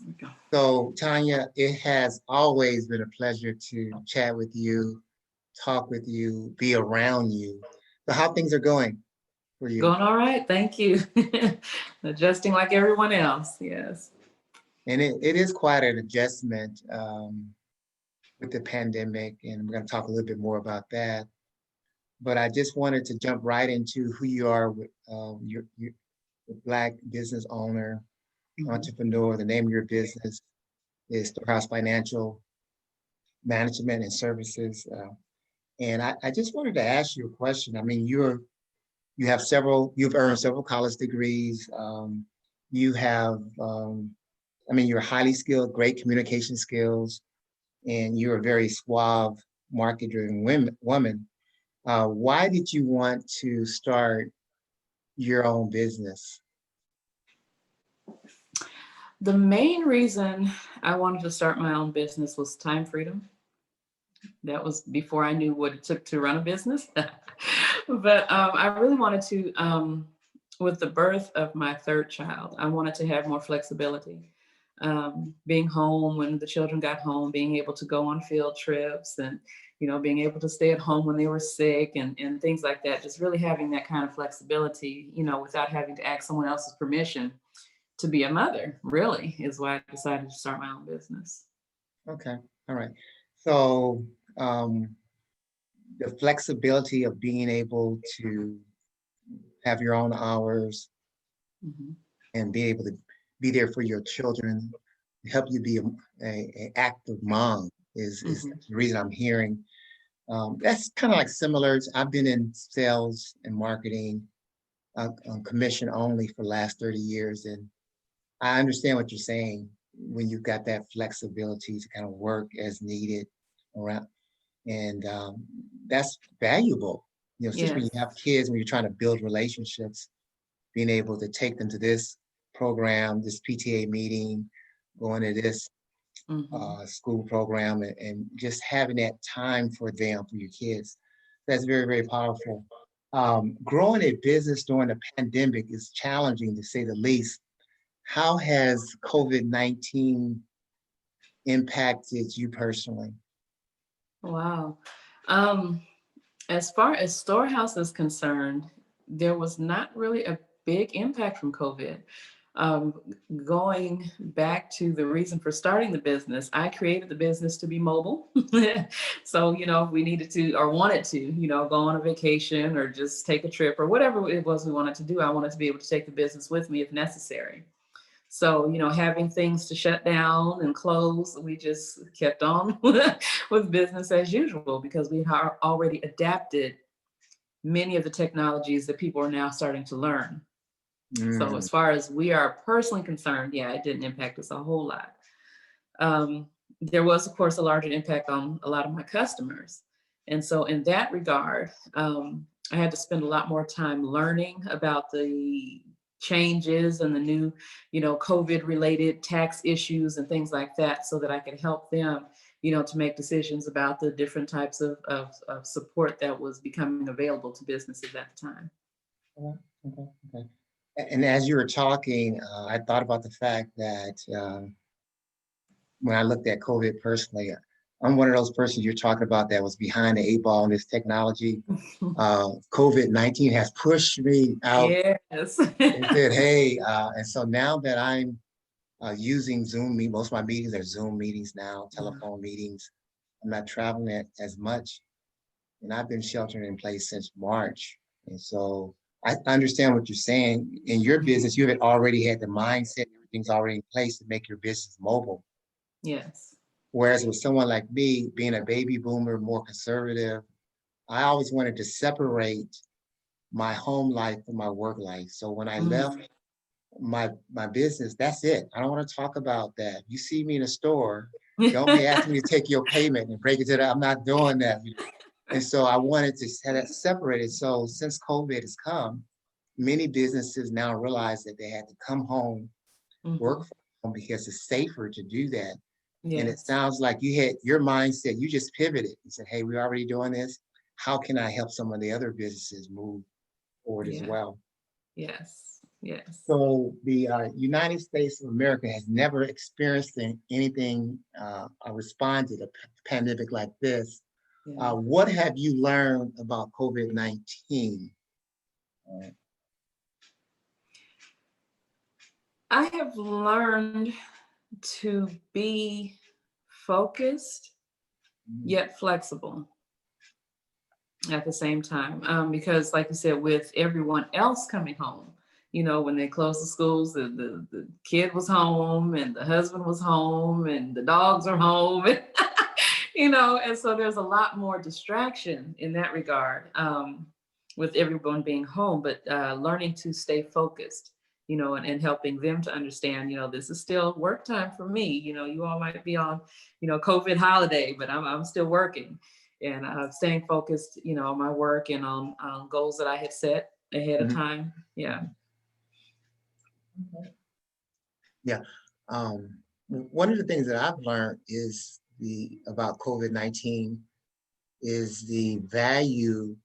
we go. So, Tanya, it has always been a pleasure to chat with you, talk with you, be around you. So, how things are going for you? Going all right, thank you. Adjusting like everyone else, yes. And it is quite an adjustment with the pandemic, and we're going to talk a little bit more about that. But I just wanted to jump right into who you are. You're a Black business owner, Mhm. entrepreneur. The name of your business is Storehouse Financial Management and Services. And I just wanted to ask you a question. I mean, you've earned several college degrees. You have, I mean, you're highly skilled, great communication skills, and you're a very suave, market-driven woman. Why did you want to start your own business? The main reason I wanted to start my own business was time freedom. That was before I knew what it took to run a business. But I really wanted to, with the birth of my third child, I wanted to have more flexibility. Being home when the children got home, being able to go on field trips and, being able to stay at home when they were sick and things like that. Just really having that kind of flexibility, without having to ask someone else's permission to be a mother, really, is why I decided to start my own business. Okay, all right. So the flexibility of being able to have your own hours Mhm. and be able to be there for your children, help you be a active mom is Mhm. the reason I'm hearing. That's kind of like similar. I've been in sales and marketing on commission only for the last 30 years. And I understand what you're saying when you've got that flexibility to kind of work as needed around. And that's valuable, especially when Yes. you have kids, when you're trying to build relationships, being able to take them to this program, this PTA meeting, going to this Mhm. school program, and just having that time for them, for your kids. That's very, very powerful. Growing a business during the pandemic is challenging to say the least. How has COVID-19 impacted you personally? Wow. Um, as far as Storehouse is concerned, there was not really a big impact from COVID. Um, Going back to the reason for starting the business, I created the business to be mobile. So, if we needed to or wanted to, go on a vacation or just take a trip or whatever it was we wanted to do, I wanted to be able to take the business with me if necessary. So, having things to shut down and close, we just kept on with business as usual because we had already adapted many of the technologies that people are now starting to learn. So, Mm, as far as we are personally concerned, yeah, it didn't impact us a whole lot. Um, there was, of course, a larger impact on a lot of my customers. And so, in that regard, I had to spend a lot more time learning about the changes and the new, COVID related tax issues and things like that so that I could help them, to make decisions about the different types of support that was becoming available to businesses at the time. okay, okay, okay. And as you were talking, I thought about the fact that when I looked at COVID personally, I'm one of those persons you're talking about that was behind the eight ball in this technology. COVID-19 has pushed me out Yes. and said, hey, and so now that I'm using Zoom, most of my meetings are Zoom meetings now, telephone meetings. I'm not traveling as much, and I've been sheltering in place since March. And so I understand what you're saying. In your business, you had already had the mindset, everything's already in place to make your business mobile. Yes. Whereas with someone like me, being a baby boomer, more conservative, I always wanted to separate my home life from my work life. So when I left Mhm. my business, that's it. I don't want to talk about that. You see me in a store, don't be asking me to take your payment and break it to that. I'm not doing that. And so I wanted to have that separated. So since COVID has come, many businesses now realize that they had to come home, work Mhm. from home because it's safer to do that. And it Yes. sounds like you had your mindset, you just pivoted and said, hey, we're already doing this. How can I help some of the other businesses move forward as Yeah. well? Yes. Yes. So the United States of America has never experienced anything or responded to a pandemic like this. Yeah. What have you learned about COVID-19? Uh, I have learned to be focused mhm, yet flexible at the same time. Because, like you said, with everyone else coming home, when they closed the schools, the kid was home and the husband was home and the dogs are home. And so there's a lot more distraction in that regard, with everyone being home, but learning to stay focused, and helping them to understand, this is still work time for me. You all might be on, COVID holiday, but I'm still working, and staying focused, on my work and on goals that I had set ahead of mhm, time. Yeah. mhm. Yeah. One of the things that I've learned is the about COVID-19 is the value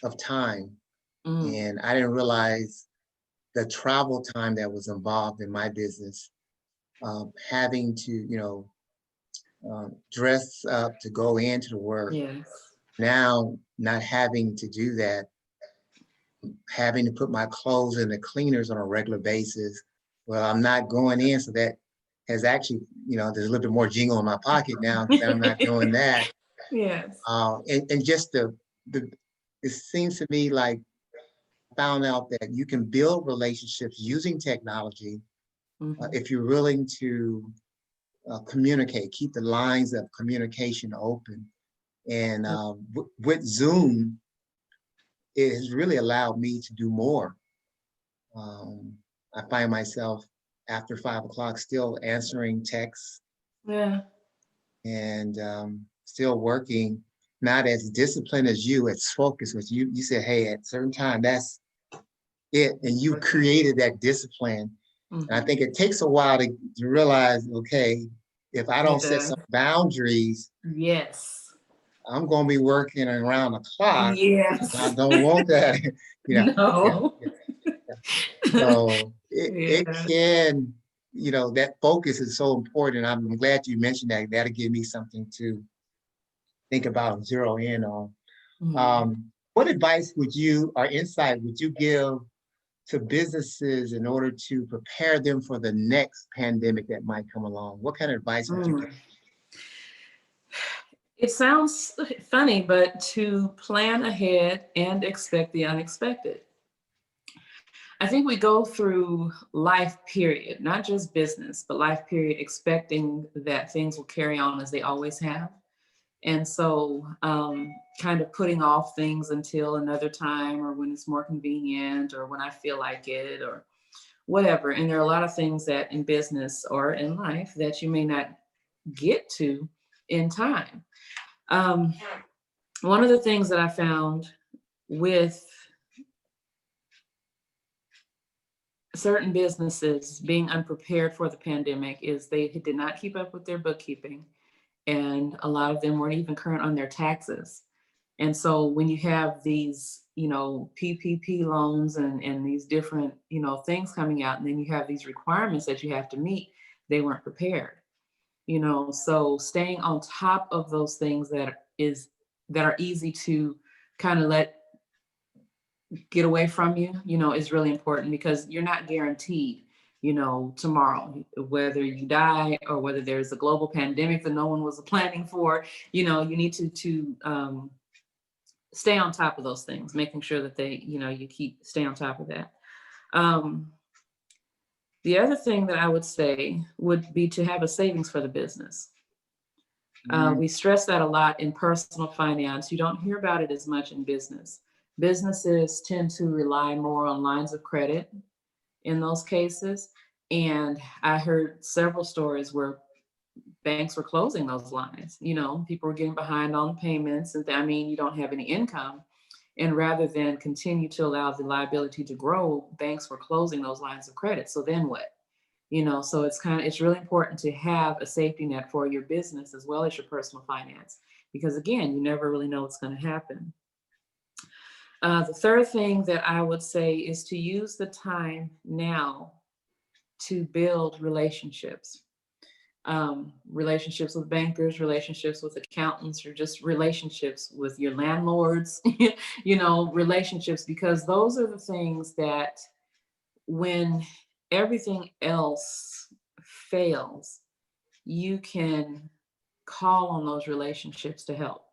of time. Mm, And I didn't realize the travel time that was involved in my business, having to, dress up to go into the work. yes. Now, not having to do that, having to put my clothes in the cleaners on a regular basis. Well, I'm not going in, so that has actually, there's a little bit more jingle in my pocket now that I'm not doing that. Yes. And just the, it seems to me like found out that you can build relationships using technology Hmm. if you're willing to communicate, keep the lines of communication open. And with Zoom, it has really allowed me to do more. Um, I find myself after 5 o'clock still answering texts Yeah. and still working, not as disciplined as you, as focused. As you said, hey, at certain time, that's it. And you created that discipline. And I Hmm. think it takes a while to realize, okay, if I don't It set does. some boundaries, Yes. I'm going to be working around the clock. And I Yes. don't want that. Yeah, No. yeah. So it Yeah. can, that focus is so important. I'm glad you mentioned that. That'll give me something to think about and zero in on. Mhm. What advice would you or insight would you give to businesses in order to prepare them for the next pandemic that might come along? What kind of advice would you give? Mm. It sounds funny, but to plan ahead and expect the unexpected. I think we go through life period, not just business, but life period, expecting that things will carry on as they always have. And so, kind of putting off things until another time or when it's more convenient or when I feel like it or whatever. And there are a lot of things that in business or in life that you may not get to in time. Um, One of the things that I found with certain businesses being unprepared for the pandemic is they did not keep up with their bookkeeping, and a lot of them weren't even current on their taxes. And so when you have these, PPP loans and these different, things coming out, and then you have these requirements that you have to meet, they weren't prepared. So staying on top of those things that are easy to kind of let get away from you, is really important because you're not guaranteed, tomorrow, whether you die or whether there's a global pandemic that no one was planning for. You need to stay on top of those things, making sure that you stay on top of that. Um, the other thing that I would say would be to have a savings for the business. Mhm, We stress that a lot in personal finance. You don't hear about it as much in business. Businesses tend to rely more on lines of credit in those cases. And I heard several stories where banks were closing those lines. People were getting behind on payments, and you don't have any income. And rather than continue to allow the liability to grow, banks were closing those lines of credit. So then what? So it's really important to have a safety net for your business as well as your personal finance, because again, you never really know what's going to happen. The third thing that I would say is to use the time now to build relationships. Relationships with bankers, relationships with accountants, or just relationships with your landlords, relationships, because those are the things that when everything else fails, you can call on those relationships to help.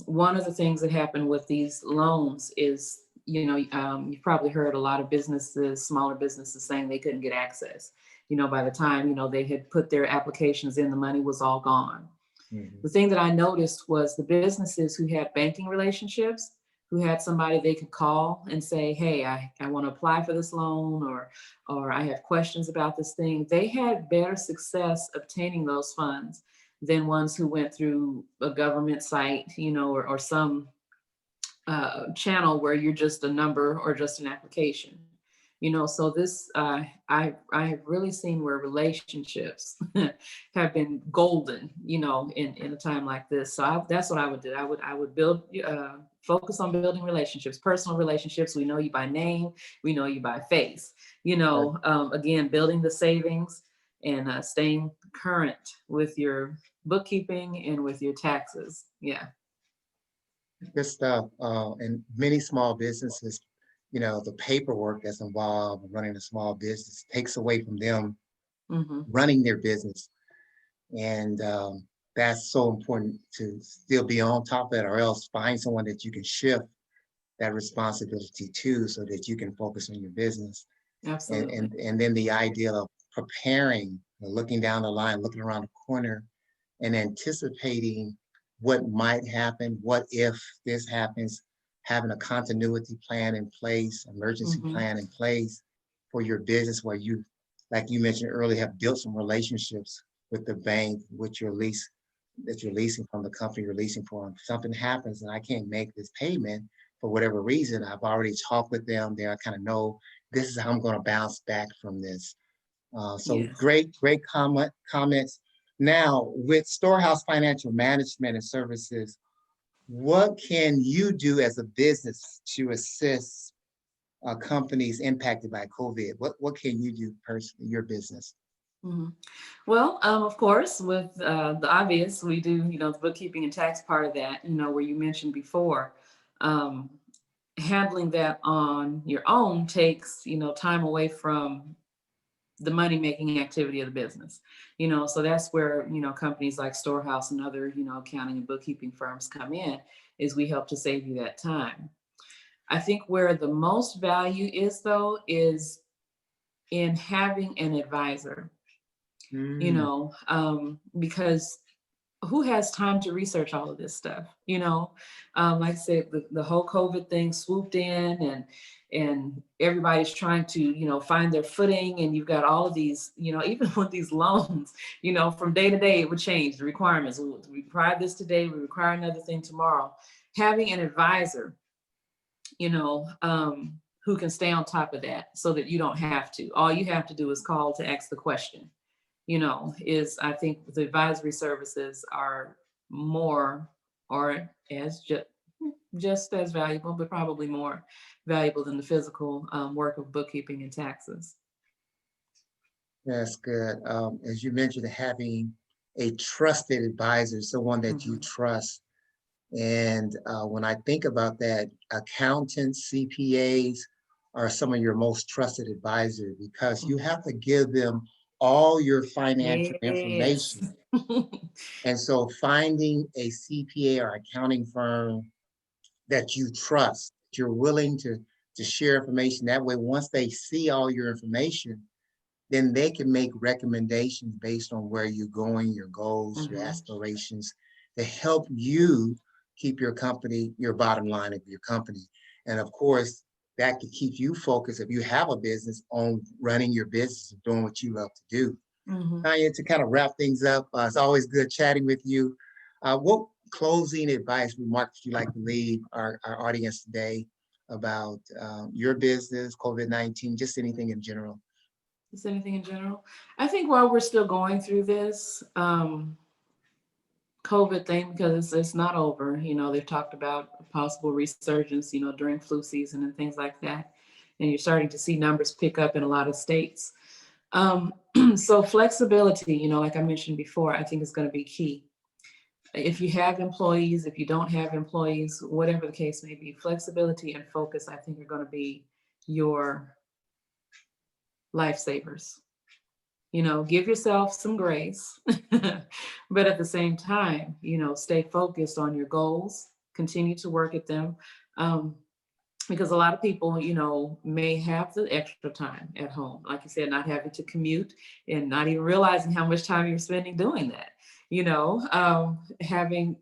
One of the things that happened with these loans is, you've probably heard a lot of businesses, smaller businesses saying they couldn't get access. By the time, they had put their applications in, the money was all gone. Mhm. The thing that I noticed was the businesses who had banking relationships, who had somebody they could call and say, hey, I want to apply for this loan, or I have questions about this thing. They had better success obtaining those funds than ones who went through a government site, or some channel where you're just a number or just an application. So this I have really seen where relationships have been golden, in a time like this. So that's what I would do. I would build, focus on building relationships, personal relationships. We know you by name, we know you by face. Right. Again, building the savings and staying current with your bookkeeping and with your taxes. Yeah. Good stuff. And many small businesses, the paperwork that's involved in running a small business takes away from them Hmm. running their business. And that's so important to still be on top of it, or else find someone that you can shift that responsibility to so that you can focus on your business. And Absolutely. and and then the idea of preparing, looking down the line, looking around the corner, and anticipating what might happen, what if this happens, having a continuity plan in place, emergency Hmm. plan in place for your business, where you, like you mentioned earlier, have built some relationships with the bank, with your lease that you're leasing from, the company you're leasing from. If something happens and I can't make this payment for whatever reason, I've already talked with them there. I kind of know this is how I'm going to bounce back from this. So Yes. great comments. Now, with Storehouse Financial Management and Services, what can you do as a business to assist companies impacted by COVID? What can you do personally, your business? Mhm. Well, of course, with the obvious, we do, the bookkeeping and tax part of that, where you mentioned before. Um, Handling that on your own takes, time away from the money making activity of the business. So that's where, companies like Storehouse and other, accounting and bookkeeping firms come in, is we help to save you that time. I think where the most value is, though, is in having an advisor, Mm, because who has time to research all of this stuff? Like I said, the whole COVID thing swooped in, and everybody's trying to, find their footing. And you've got all of these, even with these loans, from day to day, it would change the requirements. We require this today, we require another thing tomorrow. Having an advisor, who can stay on top of that so that you don't have to. All you have to do is call to ask the question, is, I think the advisory services are more, or as just as valuable, but probably more valuable than the physical work of bookkeeping and taxes. that's good. As you mentioned, having a trusted advisor, someone that you Hmm. trust. And when I think about that, accountants, CPAs are some of your most trusted advisors because you have to give them all your financial Yes. information. And so finding a CPA or accounting firm that you trust, you're willing to share information. That way, once they see all your information, then they can make recommendations based on where you're going, your goals, your Hmm. aspirations, to help you keep your company, your bottom line of your company. And of course, that could keep you focused if you have a business on running your business and doing what you love to do. Hmm. Tanya, to kind of wrap things up, it's always good chatting with you. What closing advice, remarks would you like to leave our audience today about your business, COVID-19, just anything in general? Is anything in general? I think while we're still going through this, COVID thing because it's not over. They've talked about a possible resurgence, during flu season and things like that. And you're starting to see numbers pick up in a lot of states. Um, so flexibility, like I mentioned before, I think is going to be key. If you have employees, if you don't have employees, whatever the case may be, flexibility and focus, I think, are going to be your lifesavers. Give yourself some grace, but at the same time, stay focused on your goals, continue to work at them. Um, because a lot of people, may have the extra time at home, like you said, not having to commute and not even realizing how much time you're spending doing that, having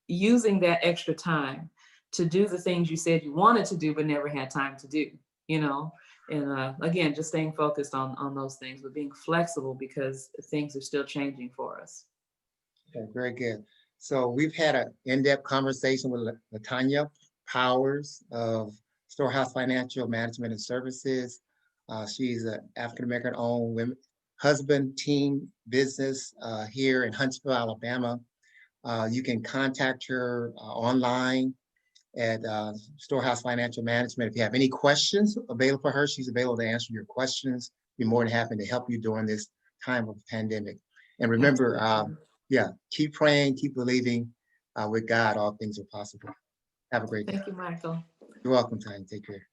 using that extra time to do the things you said you wanted to do but never had time to do, you know. And again, just staying focused on those things, but being flexible because things are still changing for us. Okay, very good. So we've had an in-depth conversation with LaTonia Powers of Storehouse Financial Management and Services. She's an African-American owned women, husband team business here in Huntsville, Alabama. You can contact her online at Storehouse Financial Management. If you have any questions available for her, she's available to answer your questions. Be more than happy to help you during this time of pandemic. And remember, Absolutely. yeah, keep praying, keep believing. With God, all things are possible. Have a great day. Thank you, Michael. You're welcome, Tanya. Take care.